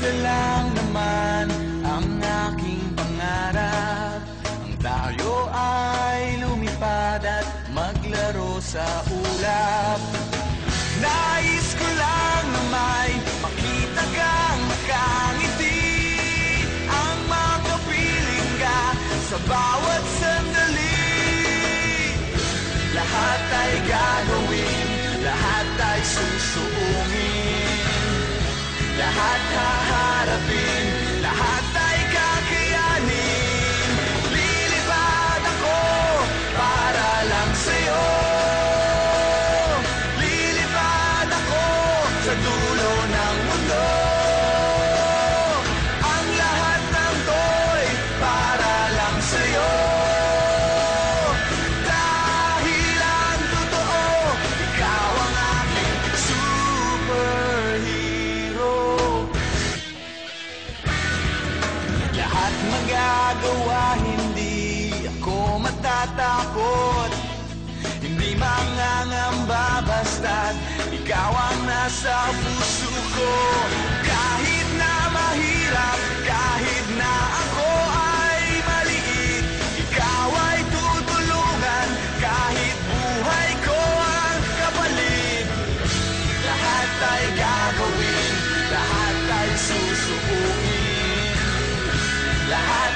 isa lang naman ang aking pangarap. Ang tayo ay lumipad at maglaro sa ulap. Nais ko lang na may makita kang nakangiti, ang makapiling ka sa bawat sandali. Lahat ay gagawin, lahat ay susuungin, lahat haharapin, lahat ay kakayanin. Lilipad ako para lang sa'yo, lilipad ako sa dulo ng mundo. Ang lahat ng to'y para lang sa'yo, dahil ang totoo, ikaw ang aking superhero. Lahat magagawa, hindi ako matatakot, hindi mangangamba basta't ikaw ang nasa puso ko. Kahit na mahirap, kahit na ako ay maliit, ikaw ay tutulungan, kahit buhay ko ang kapalit. Lahat ay gagawin, lahat ay susukuin, lahat